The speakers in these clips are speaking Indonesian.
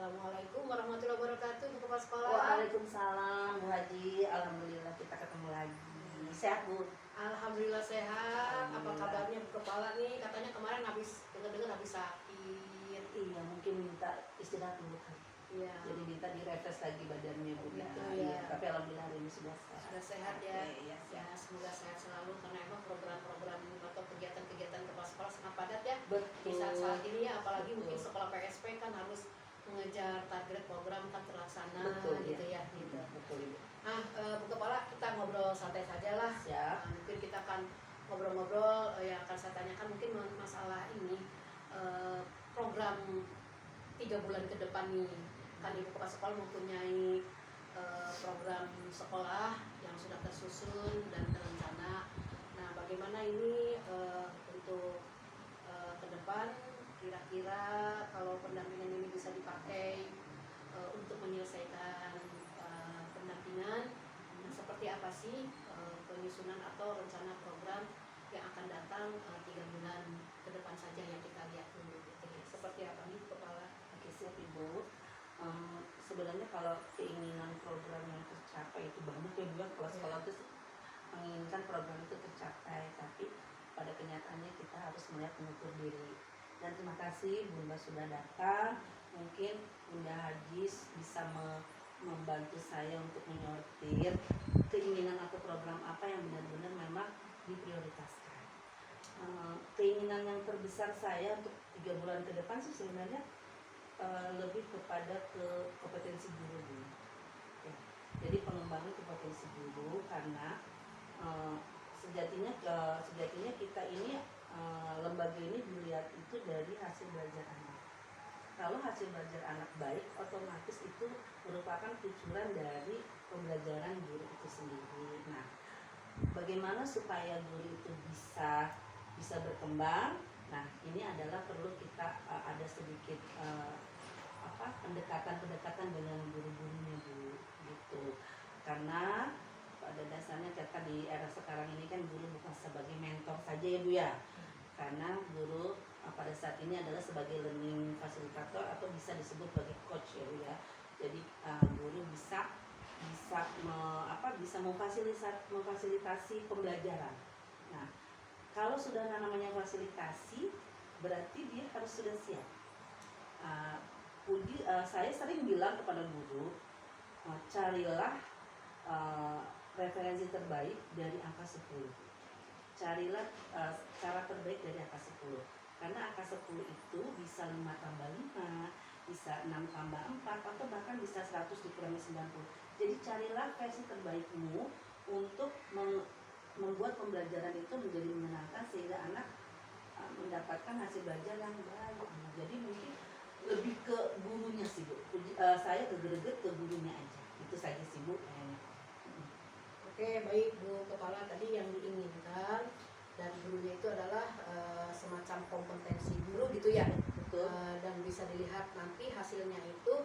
Assalamualaikum warahmatullahi wabarakatuh, Bu Kepala Sekolah. Waalaikumsalam, Bu Haji. Alhamdulillah kita ketemu lagi. Sehat, Bu? Alhamdulillah sehat. Apa Alhamdulillah. kabarnya Bu Kepala nih? Katanya kemarin dengar habis sakit. Iya, mungkin minta istirahat dulu kan. Iya. Jadi minta direfresh lagi badannya, Bu. Gitu, Iya. ya. Tapi alhamdulillah hari ini sudah sehat. Sudah sehat ya. Iya. Ya, semoga sehat selalu karena emang program-program atau kegiatan-kegiatan kepala sekolah sangat padat ya. Betul. Di saat ini ya, apalagi Betul. mungkin sekolah PSP kan harus mengejar target program kan terlaksana. Betul, gitu ya. ya. Gitu. Betul, Ibu. Bu Kepala, kita ngobrol santai saja lah. Siap. Mungkin kita akan ngobrol-ngobrol yang akan saya tanyakan mungkin masalah ini program 3 bulan ke depan nih. Kan Ibu Kepala Sekolah mempunyai program sekolah yang sudah tersusun dan terencana. Nah, bagaimana ini untuk ke depan kira-kira kalau pendampingan ini bisa dipakai untuk menyelesaikan pendampingan, nah, seperti apa sih penyusunan atau rencana program yang akan datang 3 bulan ke depan saja yang kita lihat dulu gitu ya. Seperti apa nih Kepala? Oke, siap, Ibu. Sebenarnya kalau keinginan program yang tercapai itu banyak ya, Bu. Kalau sekolah itu menginginkan program itu tercapai, tapi pada kenyataannya kita harus melihat mengukur diri. Dan terima kasih Bunda sudah datang. Mungkin Bunda Haji bisa membantu saya untuk menyortir keinginan atau program apa yang benar-benar memang diprioritaskan. Keinginan yang terbesar saya untuk 3 bulan ke depan sih sebenarnya lebih kepada ke kompetensi guru, Bu. Ya. Jadi pengembangan kompetensi guru karena sejatinya kita ini lembaga ini dilihat itu dari hasil belajar anak. Kalau hasil belajar anak baik, otomatis itu merupakan kucuran dari pembelajaran guru itu sendiri. Nah, bagaimana supaya guru itu bisa berkembang? Nah, ini adalah perlu kita ada sedikit pendekatan dengan guru-gurunya, Bu, gitu. Karena pada dasarnya kita di era sekarang ini kan guru bukan sebagai mentor saja ya, Bu ya. Karena guru pada saat ini adalah sebagai learning fasilitator atau bisa disebut sebagai coach ya, Bu ya. Jadi guru bisa memfasilitasi pembelajaran. Nah, kalau sudah namanya fasilitasi, berarti dia harus sudah siap. Saya sering bilang kepada guru, carilah referensi terbaik dari angka 10. Carilah cara terbaik dari angka 10. Karena angka 10 itu bisa 5 tambah 5, bisa 6 tambah 4, atau bahkan bisa 100 dikurangi 90. Jadi carilah versi terbaikmu untuk membuat pembelajaran itu menjadi menyenangkan sehingga anak mendapatkan hasil belajar yang baik. Jadi mungkin lebih ke gurunya sih, Bu. Saya kegreget ke gurunya aja. Itu saja sih, Bu. Oke, baik Bu Kepala, tadi yang diinginkan dan gurunya itu adalah semacam kompetensi guru gitu ya. Betul. Dan bisa dilihat nanti hasilnya itu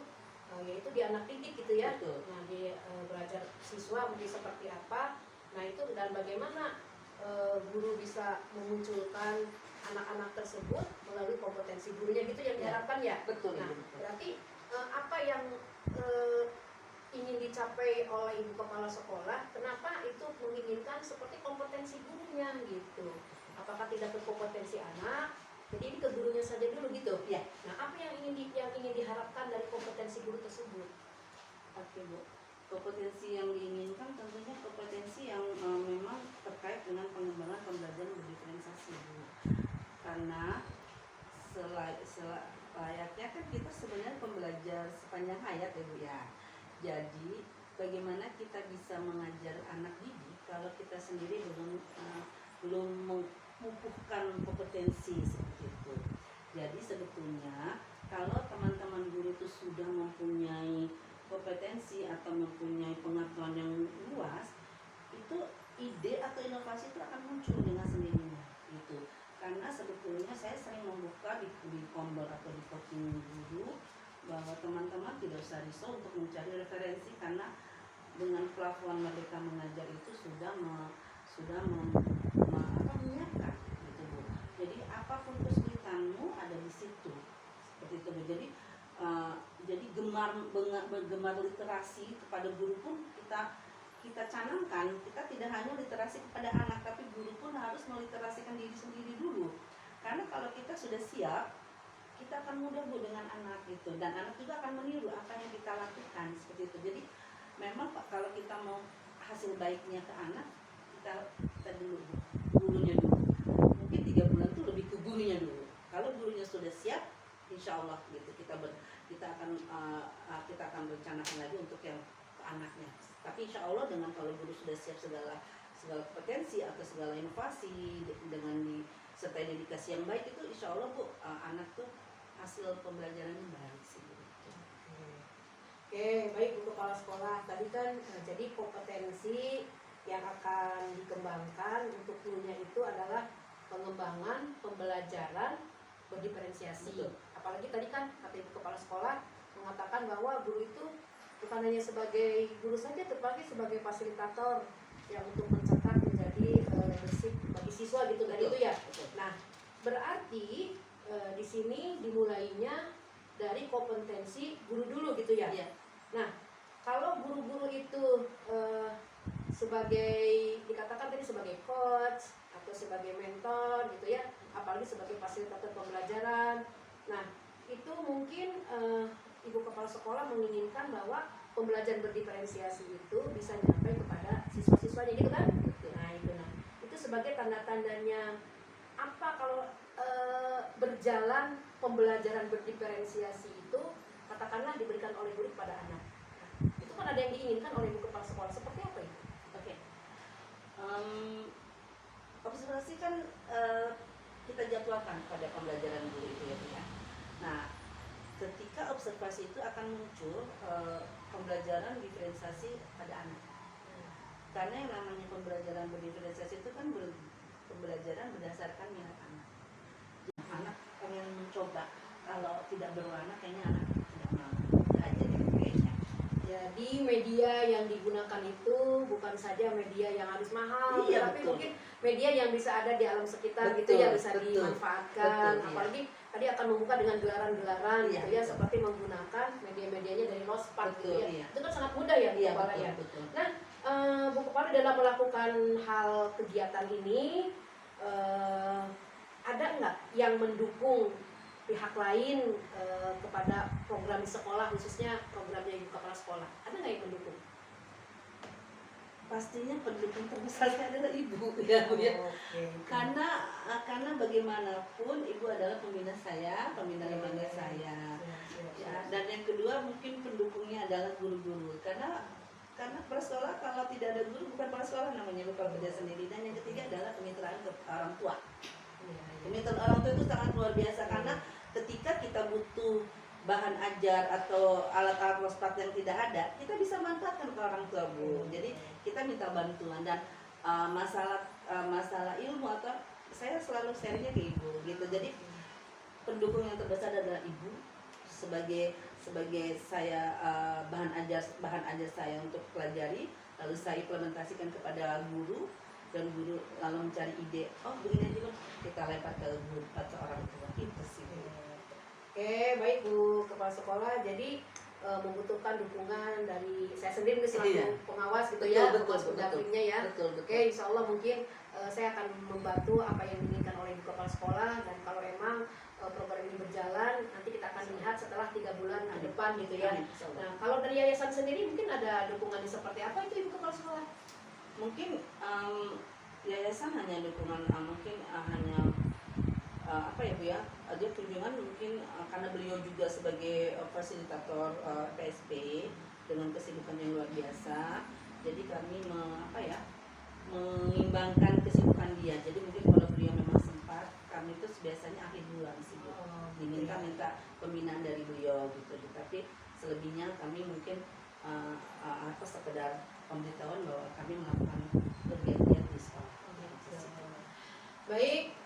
yaitu di anak didik gitu ya. Betul. Nah, di belajar siswa mungkin seperti apa. Nah, itu dan bagaimana guru bisa memunculkan anak-anak tersebut melalui kompetensi gurunya gitu yang diharapkan ya. Betul. Nah, betul. berarti apa yang ingin dicapai oleh Ibu Kepala Sekolah, kenapa itu menginginkan seperti kompetensi gurunya gitu? Apakah tidak ke kompetensi anak? Jadi ini ke gurunya saja dulu gitu. Ya. Nah, apa yang ingin diharapkan dari kompetensi guru tersebut? Oke, Bu. Kompetensi yang diinginkan tentunya kompetensi yang memang terkait dengan pengembangan pembelajaran berdiferensiasi, Bu. Karena selayaknya kan kita sebenarnya pembelajar sepanjang hayat ya, Bu ya. Jadi bagaimana kita bisa mengajar anak didik kalau kita sendiri belum memupukkan kompetensi seperti itu. Jadi sebetulnya kalau teman-teman guru itu sudah mempunyai kompetensi atau mempunyai pengetahuan yang luas, itu ide atau inovasi itu akan muncul dengan sendirinya gitu. Karena sebetulnya saya sering membuka di Kombel atau di coaching guru bahwa teman-teman tidak usah risau untuk mencari referensi karena dengan platform Merdeka Mengajar itu sudah menyiapkan gitu, Bu. Jadi apapun kesulitanmu ada di situ seperti itu, Bu. Jadi bergemar literasi kepada guru pun kita canangkan, kita tidak hanya literasi kepada anak, tapi guru pun harus meliterasikan diri sendiri dulu. Karena kalau kita sudah siap, kita akan mudah Bu dengan anak gitu, dan anak juga akan meniru apa yang kita lakukan seperti itu. Jadi memang Pak, kalau kita mau hasil baiknya ke anak, kita dulu gurunya dulu. Mungkin 3 bulan itu lebih ke gurunya dulu. Kalau gurunya sudah siap, insya Allah gitu kita akan rencanakan lagi untuk yang ke anaknya. Tapi insya Allah dengan kalau guru sudah siap segala kompetensi atau segala inovasi dengan disertai dedikasi yang baik, itu insya Allah Bu, anak tuh hasil pembelajarannya baik sih. Oke, baik Bu Kepala Sekolah. Tadi kan jadi kompetensi yang akan dikembangkan untuk gurunya itu adalah pengembangan pembelajaran berdiferensiasi. Betul. Apalagi tadi kan kata Ibu Kepala Sekolah mengatakan bahwa guru itu bukan hanya sebagai guru saja, tetapi sebagai fasilitator yang untuk mencetak menjadi leadership bagi siswa gitu kan, itu ya. Nah, berarti di sini dimulainya dari kompetensi guru dulu gitu ya. Iya. Nah, kalau guru-guru itu sebagai dikatakan tadi sebagai coach atau sebagai mentor gitu ya, apalagi sebagai fasilitator pembelajaran. Nah, itu mungkin Ibu Kepala Sekolah menginginkan bahwa pembelajaran berdiferensiasi itu bisa nyampe kepada siswa-siswanya gitu kan? Nah, itu sebagai tanda-tandanya apa kalau berjalan pembelajaran berdiferensiasi itu katakanlah diberikan oleh guru kepada anak. Nah, itu kan ada yang diinginkan oleh Ibu Kepala Sekolah, seperti apa itu? Oke. Observasi kan kita jadwalkan pada pembelajaran guru itu ya Bu ya. Nah, ketika observasi itu akan muncul pembelajaran diferensiasi pada anak. Karena yang namanya pembelajaran berdiferensiasi itu kan pembelajaran berdasarkan minat anak. Anak pengen mencoba, kalau tidak berwarna kayaknya anak tidak mau aja kayaknya. Jadi media yang digunakan itu bukan saja media yang harus mahal, Iya, tapi betul. mungkin media yang bisa ada di alam sekitar Betul, gitu ya, bisa betul. dimanfaatkan. Betul, iya. Apalagi tadi akan membuka dengan gelaran-gelaran Iya, gitu ya, betul. seperti menggunakan media-medianya dari Lospat gitu Betul, ya. iya. Itu kan sangat mudah ya Bu Iya, Kepala ya. betul. Nah, Bu Kepala dalam melakukan hal kegiatan ini ada nggak yang mendukung pihak lain kepada program di sekolah, khususnya programnya Ibu Kepala Sekolah? Ada nggak yang mendukung? Pastinya pendukung terbesarnya adalah ibu ya Bu ya. Oke. Karena bagaimanapun ibu adalah pembina saya, pembina lembaga saya. Ya, dan yang kedua mungkin pendukungnya adalah guru-guru. Karena kepala sekolah kalau tidak ada guru bukan kepala sekolah namanya, bukan kerja sendiri. Dan yang ketiga adalah kemitraan ke orang tua. Kemitraan orang tua itu sangat luar biasa karena ketika kita butuh bahan ajar atau alat-alat Lospat yang tidak ada, kita bisa manfaatkan ke orang tua Bu. Jadi kita minta bantuan dan masalah ilmu atau saya selalu sharingnya ke ibu gitu. Jadi pendukung yang terbesar adalah ibu sebagai saya bahan ajar saya untuk pelajari, lalu saya implementasikan kepada guru dan guru lalu mencari ide, oh begini juga kita lempar ke guru atau orang tua itu sih. Oke, baik Bu Kepala Sekolah. Jadi membutuhkan dukungan dari saya sendiri selaku Iya. pengawas gitu Betul, ya, betul, pengawas pendampingnya ya. Betul. Oke, insya Allah mungkin saya akan membantu apa yang diinginkan oleh Ibu Kepala Sekolah, dan kalau emang program ini berjalan, nanti kita akan lihat setelah 3 bulan ke depan gitu ya. Amin, insya Allah. Nah, kalau dari yayasan sendiri mungkin ada dukungannya seperti apa itu Ibu Kepala Sekolah? Mungkin yayasan hanya dukungan mungkin hanya apa ya Bu ya, dia kunjungan mungkin karena beliau juga sebagai fasilitator PSP dengan kesibukan yang luar biasa, jadi kami mengimbangkan kesibukan dia. Jadi mungkin kalau beliau memang sempat, kami itu biasanya akhir bulan sih Bu, diminta pembinaan dari beliau gitu. Tapi selebihnya kami mungkin sekedar pemberitahuan bahwa kami melakukan kegiatan di sekolah. Baik,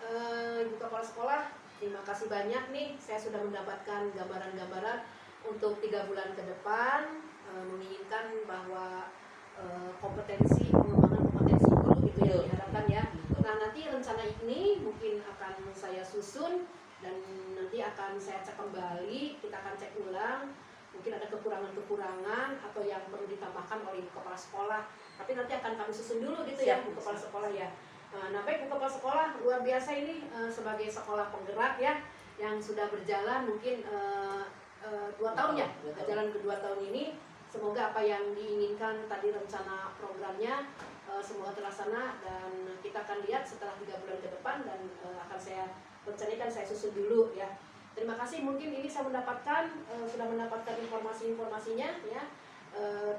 Ibu Kepala Sekolah, terima kasih banyak nih. Saya sudah mendapatkan gambaran-gambaran untuk 3 bulan ke depan, menginginkan bahwa pengembangan kompetensi guru gitu yang diharapkan ya. Nah, nanti rencana ini mungkin akan saya susun dan nanti akan saya cek kembali, kita akan cek ulang mungkin ada kekurangan-kekurangan atau yang perlu ditambahkan oleh Ibu Kepala Sekolah. Tapi nanti akan kami susun dulu gitu ya, Bu Kepala Sekolah ya. Nah, baik Bu Kepala Sekolah, luar biasa ini sebagai sekolah penggerak ya, yang sudah berjalan mungkin 2 tahun ya, jalan ke 2 tahun ini. Semoga apa yang diinginkan tadi rencana programnya semoga terlaksana, dan kita akan lihat setelah 3 bulan ke depan, dan akan saya rencanakan, saya susun dulu ya. Terima kasih, mungkin ini saya mendapatkan sudah mendapatkan informasi-informasinya ya.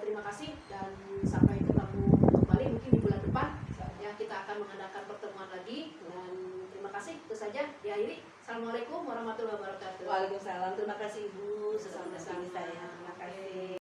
Terima kasih, dan sampai ketemu kembali mungkin di bulan depan ya, kita akan mengadakan pertemuan lagi, dan terima kasih. Itu saja diakhiri. Assalamualaikum warahmatullahi wabarakatuh. Waalaikumsalam. Terima kasih Ibu. Sesama Sama-sama. saya. Terima kasih.